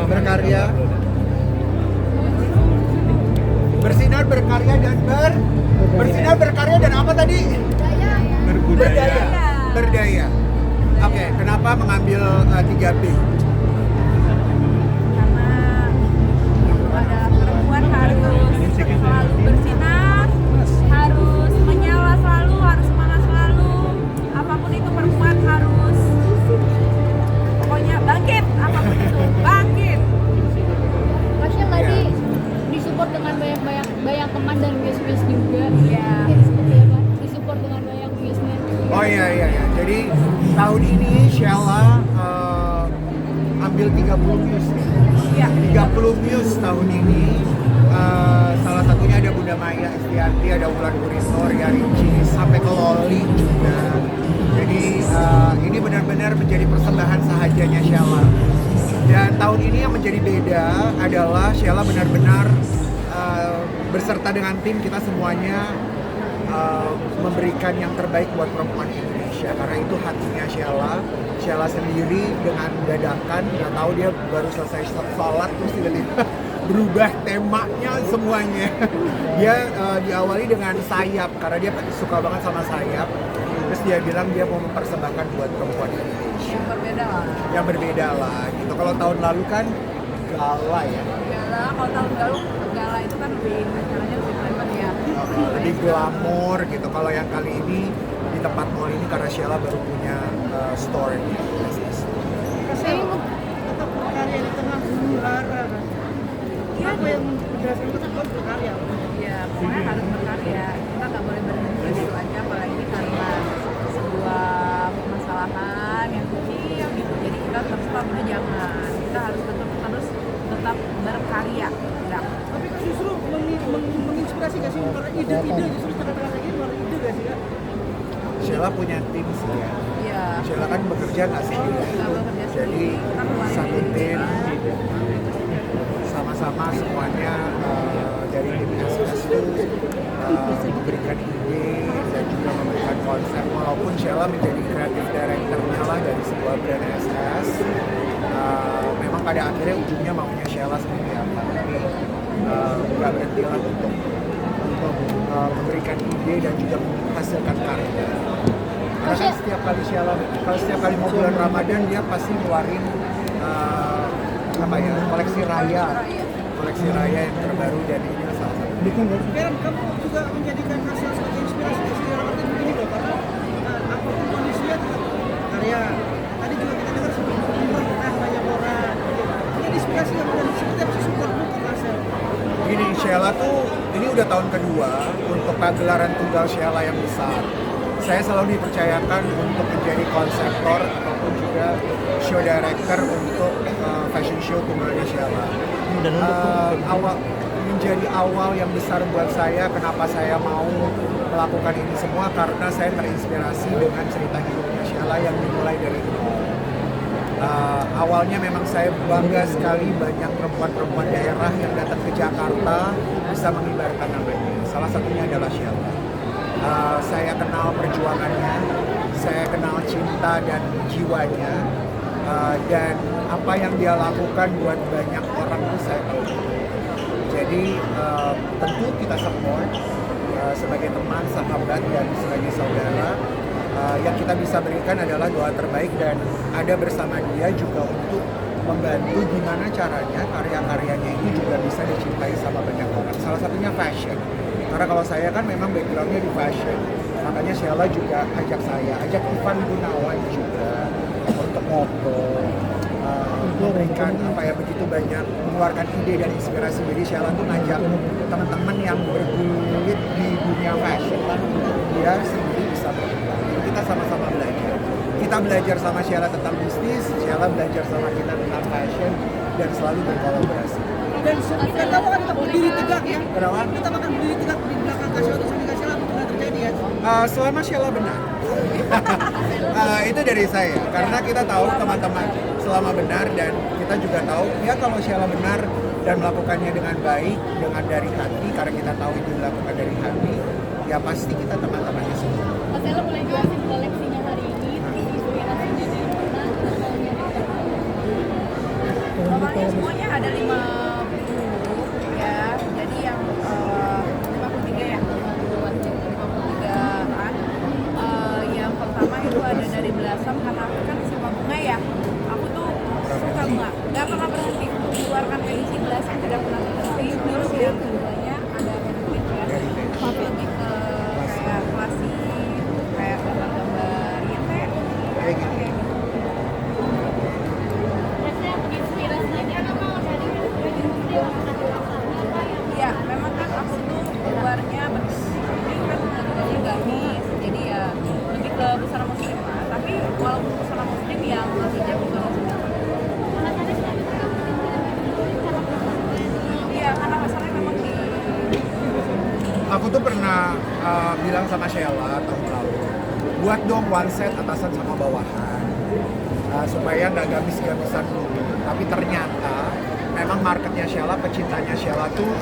berkarya, bersinar, berkarya dan bersinar, berkarya dan apa tadi? Berdaya. Berdaya. Oke, kenapa mengambil 3B? Karena itu adalah perempuan harus selalu bersinar, harus menyala selalu, harus semangat selalu. Apapun itu perempuan harus pokoknya bangkit, apapun itu bangkit. Masya tadi disupport dengan banyak teman dan guys-guys juga. Iya. Seperti apa? Disupport dengan banyak guys-guys. Oh iya. Jadi tahun ini Sheila ambil 30 muse. Iya. 30 muse tahun ini. Salah satunya ada Bunda Maya Estianti, ada Wulan Guritno, Ria Ricis, sampai ke Loli juga. Jadi ini benar-benar menjadi persembahan sahajanya Sheila. Dan tahun ini yang menjadi beda adalah Sheila benar-benar berserta dengan tim kita semuanya memberikan yang terbaik buat perempuan Indonesia, karena itu hatinya Sheila. Sheila sendiri dengan dadakan, nggak tahu dia baru selesai sholat terus tiba-tiba berubah temanya semuanya. Dia diawali dengan sayap karena dia suka banget sama sayap. Terus dia bilang dia mau mempersembahkan buat perempuan Indonesia. Yang berbeda lah gitu. Kalau tahun lalu kan gala ya. Gala, kalau tahun lalu gala itu kan lebih acaranya lebih private ya. Lebih glamor gitu. Kalau yang kali ini di tempat mall ini karena Sheila baru punya store-nya. Saya tetap berkarya di tengah huru hara. Apa yang berdasarkan tetap berkarya? Ya, pokoknya harus berkarya. Kita nggak boleh berhenti di situ aja, apalagi karena sebuah permasalahan yang kecil gitu. Jadi kita terus udah jangan. Kita harus tetap berkarya. Ya. Tapi kan justru menginspirasi gak sih? Karena ide-ide justru terkadang lagi luar ide gak sih Kak? Sheila punya tim sih ya. Iya. Sheila kan bekerja nggak sendiri. Nggak bekerja Jadi sendiri. Kita keluarga satu tim juga. sama-sama semuanya dari tim SS itu memberikan ide dan juga memberikan konsep, walaupun Sheila menjadi kreatif director-nya lah dari sebuah brand SS. Memang pada akhirnya ujungnya maunya Sheila seperti apa, tapi nggak berhenti lah untuk memberikan ide dan juga menghasilkan karya. Karena kan setiap kali Sheila, kalau setiap kali mau bulan Ramadan dia pasti ngeluarin koleksi raya yang terbaru, dan ini salah satu. Karen, kamu juga menjadikan hasil sebagai inspirasi ke segala arti begini loh, karena apapun kondisinya tetap karya. Tadi juga kita dengar sebelum umroh banyak orang. Ini inspirasi yang dan seperti apa sih support untuk hasil? Gini, Sheila tuh ini udah tahun kedua untuk pagelaran tunggal Sheila yang besar. Saya selalu dipercayakan untuk menjadi konseptor ataupun juga show director untuk fashion show tunggalnya Sheila. Menjadi awal yang besar buat saya. Kenapa saya mau melakukan ini semua? Karena saya terinspirasi dengan cerita hidupnya Sheila yang dimulai dari nol. Awalnya memang saya bangga sekali banyak perempuan-perempuan daerah yang datang ke Jakarta bisa mengibarkan namanya. Salah satunya adalah Sheila. Saya kenal perjuangannya, saya kenal cinta dan jiwanya, dan apa yang dia lakukan buat banyak orang itu saya tahu. Jadi tentu kita support sebagai teman, sahabat, dan sebagai saudara. Yang kita bisa berikan adalah doa terbaik dan ada bersama dia juga untuk membantu gimana caranya karya-karyanya itu juga bisa dicintai sama banyak orang. Salah satunya fashion. Karena kalau saya kan memang backgroundnya di fashion, makanya Sheila juga ajak Ivan Gunawan juga untuk ngobrol, memberikan begitu banyak, mengeluarkan ide dan inspirasi. Jadi Sheila tuh ngajak teman-teman yang bergulit di dunia fashion untuk dia sendiri bisa berkembang. Jadi kita sama-sama belajar. Kita belajar sama Sheila tentang bisnis, Sheila belajar sama kita tentang fashion, dan selalu berkolaborasi. Dan kita akan tetap berdiri tegak ya. Kenapa? Kita akan berdiri tegak di belakang Kasih atau sampai Kasih pernah terjadi ya. Selama Sheila benar. Itu dari saya, karena kita tahu teman-teman selama benar, dan kita juga tahu ya kalau Sheila benar dan melakukannya dengan baik, dengan dari hati, karena kita tahu itu dilakukan dari hati, ya pasti kita teman-temannya semua. Mas Ella boleh jelasin koleksinya hari ini, inspirasinya dari mana, awalnya semuanya ada 50 ya, jadi yang 53 ya, 53-an. Yang pertama itu ada dari Blossom, karena aku kan suka bunga ya, aku tuh suka bunga, nggak pernah berhenti untuk mengeluarkan edisi Blossom, tidak pernah berhenti. Terus yang keduanya ada Heritage ya, lebih ke kayak klasik, kayak gambar-gambar ya kayak Kayak gitu. Biasanya menginspirasinya memang dari industri Iya, memang kan aku tuh luarnya ini kan bentuknya gamis, jadi ya lebih ke busana muslim lah. Tapi walaupun busana muslim yang hijab juga masih bisa. Iya, karena pasarnya memang di Aku tuh pernah bilang sama Sheila tahun lalu, buat dong one set atasan sama bawahan, supaya nggak gamis-gamisan dulu. Tapi ternyata memang marketnya Sheila, pecintanya Sheila tuh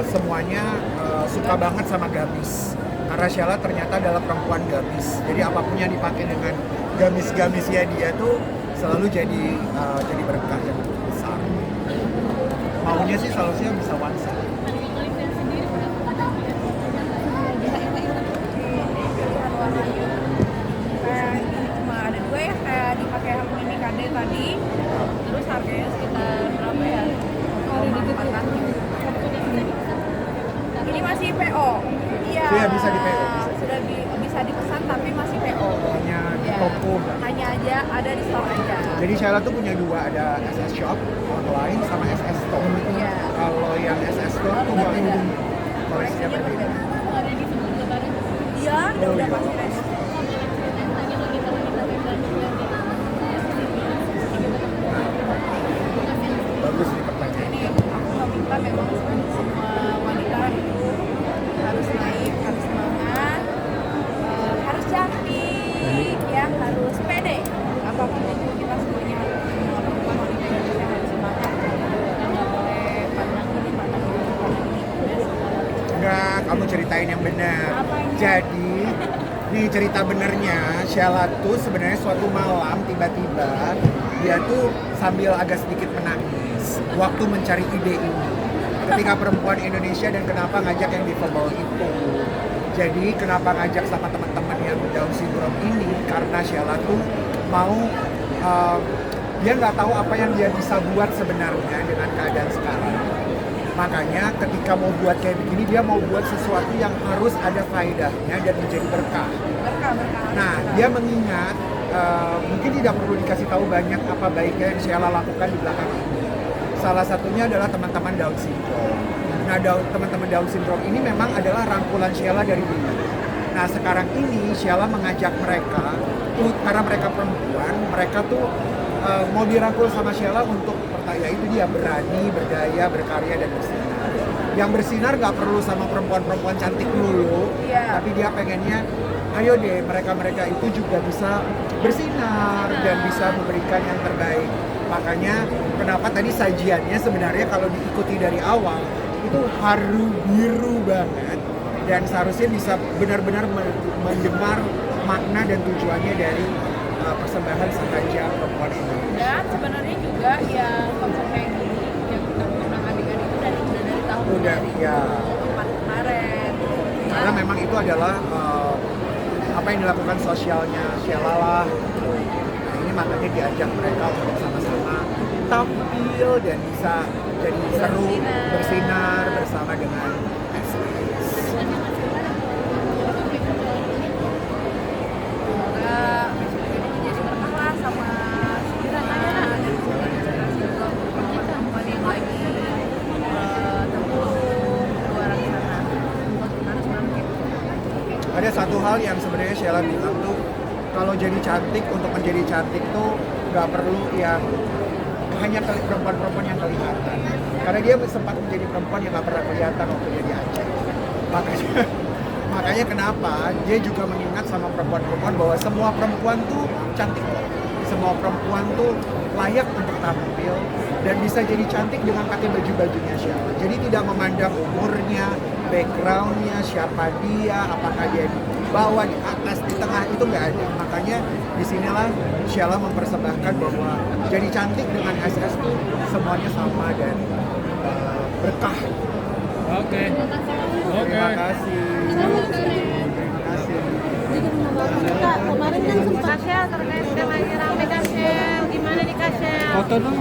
semuanya suka banget sama gamis. Karena Sheila ternyata adalah perempuan gamis. Jadi apapun yang dipakai dengan gamis-gamisnya dia tuh selalu jadi berkah yang besar. Maunya sih seharusnya bisa one set. pilihan warnanya. Kayak ini cuma ada 2 ya, kayak dipakai yang mini KD tadi. Terus harganya sekitar berapa ya? 4-an. Ini masih PO. Iya. Iya, bisa di PO. Sudah bisa dipesan tapi masih PO. Hanya di Iya. toko. Hanya aja ada di store aja. Jadi Sheila tuh punya 2, ada SS Shop online sama SS Store. Iya. Kalau yang SS Store tuh Beda. koleksinya Koleksinya berbeda. berbeda. ada di sebelum lebaran. Iya, udah Oh, iya. pasti ready. Bagus nih pertanyaan. Ini aku meminta memang semua wanita itu harus naik, harus semangat, harus cantik, ya harus pede. Apapun itu kita semuanya semua perempuan wanita Indonesia harus semangat. Nggak boleh pandang ini, pandang itu, pandang ini. Dan Enggak, kamu ceritain yang benar. Apa yang- Jadi, nih cerita benernya, Sheila tuh sebenarnya suatu malam tiba-tiba dia tuh sambil agak sedikit menangis waktu mencari ide ini. Ketika perempuan Indonesia dan kenapa ngajak yang difabel itu. Jadi kenapa ngajak sama teman-teman yang Down syndrome ini, karena Sheila tuh mau dia nggak tahu apa yang dia bisa buat sebenarnya dengan keadaan sekarang. Makanya ketika mau buat kayak begini, dia mau buat sesuatu yang harus ada faedahnya dan menjadi berkah. berkah. Nah, dia mengingat mungkin tidak perlu dikasih tahu banyak apa baiknya yang Sheila lakukan di belakang ini. Salah satunya adalah teman-teman Down syndrome. Nah, teman-teman Down syndrome ini memang adalah rangkulan Sheila dari dulu. Nah, sekarang ini Sheila mengajak mereka, karena mereka perempuan, mereka tuh mau dirangkul sama Sheila untuk yaitu dia berani, berdaya, berkarya, dan bersinar. Yang bersinar nggak perlu sama perempuan-perempuan cantik dulu, Iya. tapi dia pengennya, ayo deh mereka-mereka itu juga bisa bersinar dan bisa memberikan yang terbaik. Makanya kenapa tadi sajiannya sebenarnya kalau diikuti dari awal itu haru biru banget, dan seharusnya bisa benar-benar mendengar makna dan tujuannya dari persembahan sengaja perempuan ini. Dan sebenarnya juga yang konsep kayak gini yang kita undang adik-adik itu udah dari tahun Udah, ya. 2004 kemarin. Karena memang itu adalah apa yang dilakukan sosialnya Sheila lah. Nah, ini makanya diajak mereka untuk sama-sama tampil dan bisa jadi seru, bersinar bersama dengan SPS. Semoga ini menjadi berkah lah sama kita dan juga inspirasi untuk perempuan-perempuan yang lagi terpuruk di luar sana. Harus bangkit. Ada satu hal yang sebenarnya Sheila bilang tuh, kalau jadi cantik, untuk menjadi cantik tuh nggak perlu yang hanya perempuan-perempuan yang kelihatan. Karena dia sempat menjadi perempuan yang nggak pernah kelihatan waktu jadi Aceh. Makanya kenapa dia juga mengingat sama perempuan-perempuan bahwa semua perempuan tuh cantik kok. Semua perempuan tuh layak untuk tampil dan bisa jadi cantik dengan pakai baju-bajunya Sheila. Jadi tidak memandang umurnya, backgroundnya, siapa dia, apakah dia bawah, di atas, di tengah itu nggak ada. Makanya disinilah Sheila mempersembahkan bahwa jadi cantik dengan SS tuh semuanya sama dan berkah. Oke. Terima kasih. Terima kasih. Kak, kemarin kan sempat Kasya terkait dengan lagi rame Kasya, gimana nih Kasya? Foto dong.